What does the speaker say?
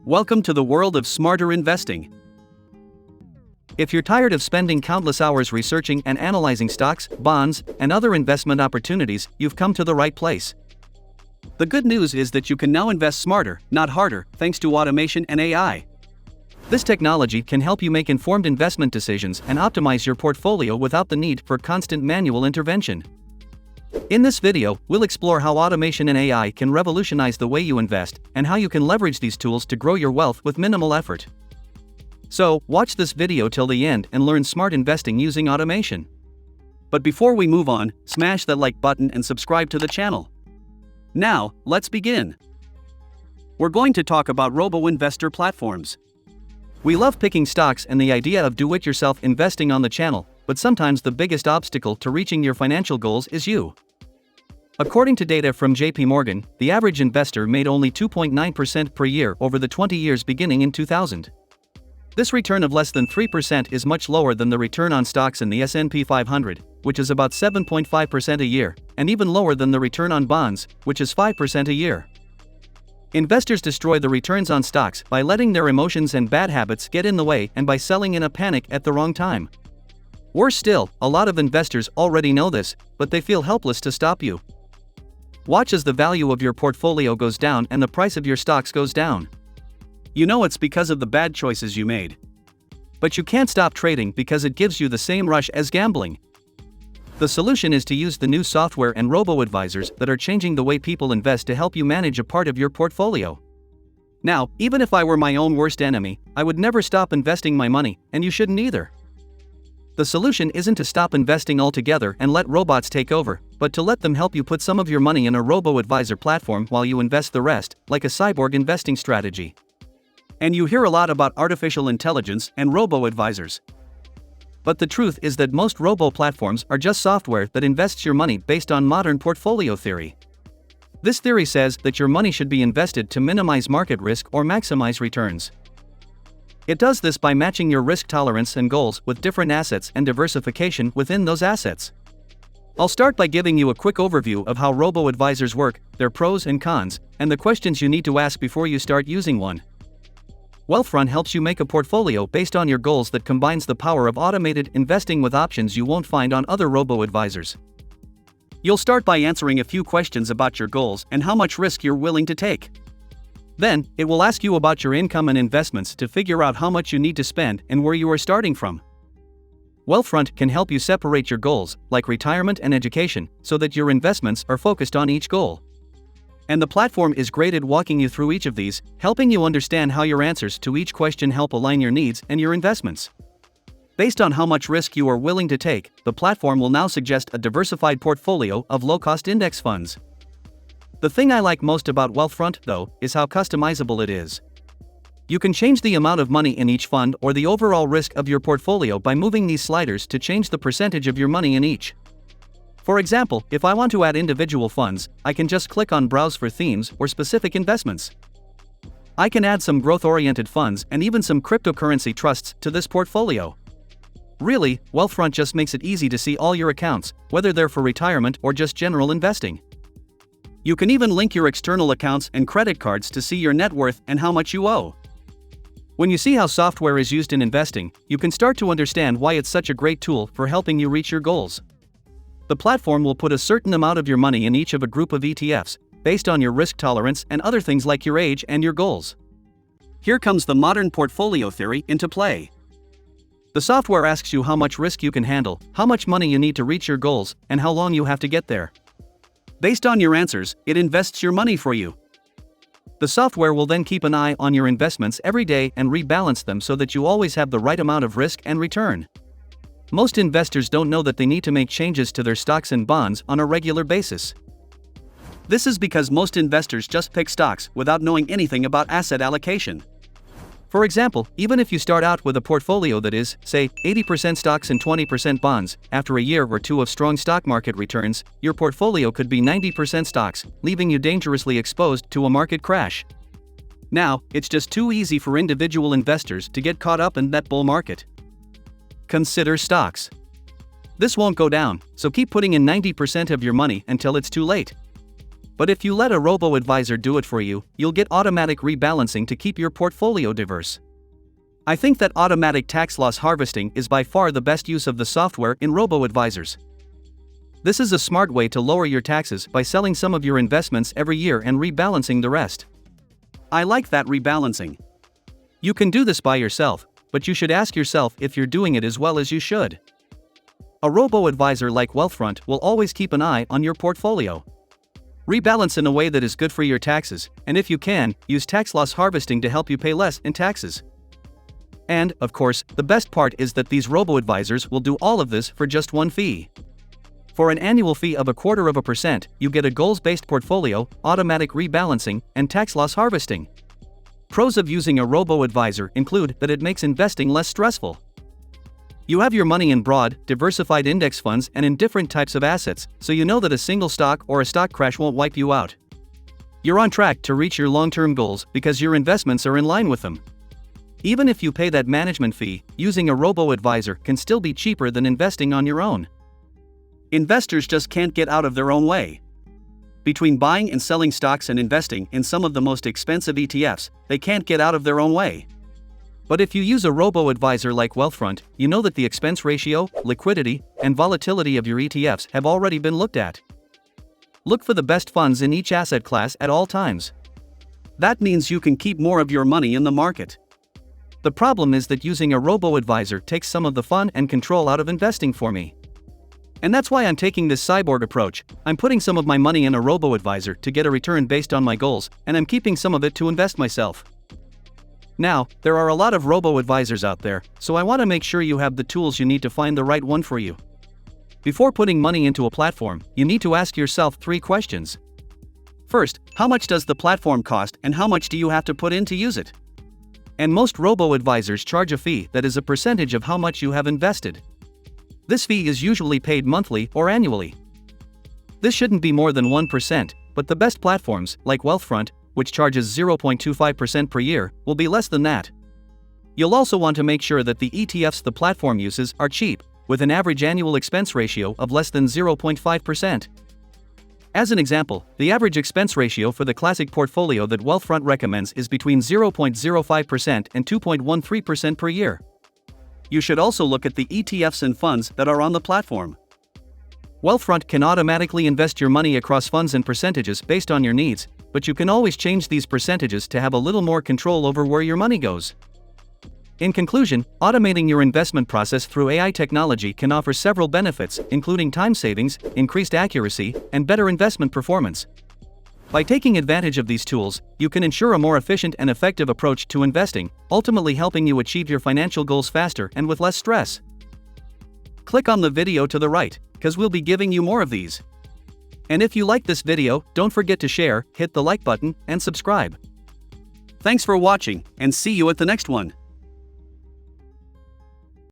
Welcome to the world of smarter investing. If you're tired of spending countless hours researching and analyzing stocks, bonds, and other investment opportunities, you've come to the right place. The good news is that you can now invest smarter, not harder, thanks to automation and AI. This technology can help you make informed investment decisions and optimize your portfolio without the need for constant manual intervention. In this video, we'll explore how automation and AI can revolutionize the way you invest, and how you can leverage these tools to grow your wealth with minimal effort. So, watch this video till the end and learn smart investing using automation. But before we move on, smash that like button and subscribe to the channel. Now, let's begin. We're going to talk about robo-investor platforms. We love picking stocks and the idea of do-it-yourself investing on the channel, but sometimes the biggest obstacle to reaching your financial goals is you. According to data from JP Morgan, the average investor made only 2.9% per year over the 20 years beginning in 2000. This return of less than 3% is much lower than the return on stocks in the S&P 500, which is about 7.5% a year, and even lower than the return on bonds, which is 5% a year. Investors destroy the returns on stocks by letting their emotions and bad habits get in the way and by selling in a panic at the wrong time. Worse still, a lot of investors already know this, but they feel helpless to stop you. Watch as the value of your portfolio goes down and the price of your stocks goes down. You know it's because of the bad choices you made. But you can't stop trading because it gives you the same rush as gambling. The solution is to use the new software and robo-advisors that are changing the way people invest to help you manage a part of your portfolio. Now, even if I were my own worst enemy, I would never stop investing my money, and you shouldn't either. The solution isn't to stop investing altogether and let robots take over, but to let them help you put some of your money in a robo-advisor platform while you invest the rest, like a cyborg investing strategy. And you hear a lot about artificial intelligence and robo-advisors. But the truth is that most robo-platforms are just software that invests your money based on modern portfolio theory. This theory says that your money should be invested to minimize market risk or maximize returns. It does this by matching your risk tolerance and goals with different assets and diversification within those assets. I'll start by giving you a quick overview of how robo-advisors work, their pros and cons, and the questions you need to ask before you start using one. Wealthfront helps you make a portfolio based on your goals that combines the power of automated investing with options you won't find on other robo-advisors. You'll start by answering a few questions about your goals and how much risk you're willing to take. Then, it will ask you about your income and investments to figure out how much you need to spend and where you are starting from. Wealthfront can help you separate your goals, like retirement and education, so that your investments are focused on each goal. And the platform is great at walking you through each of these, helping you understand how your answers to each question help align your needs and your investments. Based on how much risk you are willing to take, the platform will now suggest a diversified portfolio of low-cost index funds. The thing I like most about Wealthfront, though, is how customizable it is. You can change the amount of money in each fund or the overall risk of your portfolio by moving these sliders to change the percentage of your money in each. For example, if I want to add individual funds, I can just click on Browse for themes or specific investments. I can add some growth-oriented funds and even some cryptocurrency trusts to this portfolio. Really, Wealthfront just makes it easy to see all your accounts, whether they're for retirement or just general investing. You can even link your external accounts and credit cards to see your net worth and how much you owe. When you see how software is used in investing, you can start to understand why it's such a great tool for helping you reach your goals. The platform will put a certain amount of your money in each of a group of ETFs, based on your risk tolerance and other things like your age and your goals. Here comes the modern portfolio theory into play. The software asks you how much risk you can handle, how much money you need to reach your goals, and how long you have to get there. Based on your answers, it invests your money for you. The software will then keep an eye on your investments every day and rebalance them so that you always have the right amount of risk and return. Most investors don't know that they need to make changes to their stocks and bonds on a regular basis. This is because most investors just pick stocks without knowing anything about asset allocation. For example, even if you start out with a portfolio that is, say, 80% stocks and 20% bonds, after a year or two of strong stock market returns, your portfolio could be 90% stocks, leaving you dangerously exposed to a market crash. Now, it's just too easy for individual investors to get caught up in that bull market. Consider stocks. This won't go down, so keep putting in 90% of your money until it's too late. But if you let a robo-advisor do it for you, you'll get automatic rebalancing to keep your portfolio diverse. I think that automatic tax loss harvesting is by far the best use of the software in robo-advisors. This is a smart way to lower your taxes by selling some of your investments every year and rebalancing the rest. I like that rebalancing. You can do this by yourself, but you should ask yourself if you're doing it as well as you should. A robo-advisor like Wealthfront will always keep an eye on your portfolio. Rebalance in a way that is good for your taxes, and if you can, use tax loss harvesting to help you pay less in taxes. And, of course, the best part is that these robo-advisors will do all of this for just one fee. For an annual fee of 0.25%, you get a goals-based portfolio, automatic rebalancing, and tax loss harvesting. Pros of using a robo-advisor include that it makes investing less stressful. You have your money in broad, diversified index funds and in different types of assets, so you know that a single stock or a stock crash won't wipe you out. You're on track to reach your long-term goals because your investments are in line with them. Even if you pay that management fee, using a robo-advisor can still be cheaper than investing on your own. Investors just can't get out of their own way. Between buying and selling stocks and investing in some of the most expensive ETFs, they can't get out of their own way. But if you use a robo-advisor like Wealthfront, you know that the expense ratio, liquidity, and volatility of your ETFs have already been looked at. Look for the best funds in each asset class at all times. That means you can keep more of your money in the market. The problem is that using a robo-advisor takes some of the fun and control out of investing for me. And that's why I'm taking this cyborg approach. I'm putting some of my money in a robo-advisor to get a return based on my goals, and I'm keeping some of it to invest myself. Now, there are a lot of robo-advisors out there, so I want to make sure you have the tools you need to find the right one for you. Before putting money into a platform, you need to ask yourself 3 questions. First, how much does the platform cost and how much do you have to put in to use it? And most robo-advisors charge a fee that is a percentage of how much you have invested. This fee is usually paid monthly or annually. This shouldn't be more than 1%, but the best platforms, like Wealthfront, which charges 0.25% per year, will be less than that. You'll also want to make sure that the ETFs the platform uses are cheap, with an average annual expense ratio of less than 0.5%. As an example, the average expense ratio for the classic portfolio that Wealthfront recommends is between 0.05% and 2.13% per year. You should also look at the ETFs and funds that are on the platform. Wealthfront can automatically invest your money across funds and percentages based on your needs, but you can always change these percentages to have a little more control over where your money goes. In conclusion, automating your investment process through AI technology can offer several benefits, including time savings, increased accuracy, and better investment performance. By taking advantage of these tools, you can ensure a more efficient and effective approach to investing, ultimately helping you achieve your financial goals faster and with less stress. Click on the video to the right, because we'll be giving you more of these. And if you like this video, don't forget to share, hit the like button, and subscribe. Thanks for watching, and see you at the next one.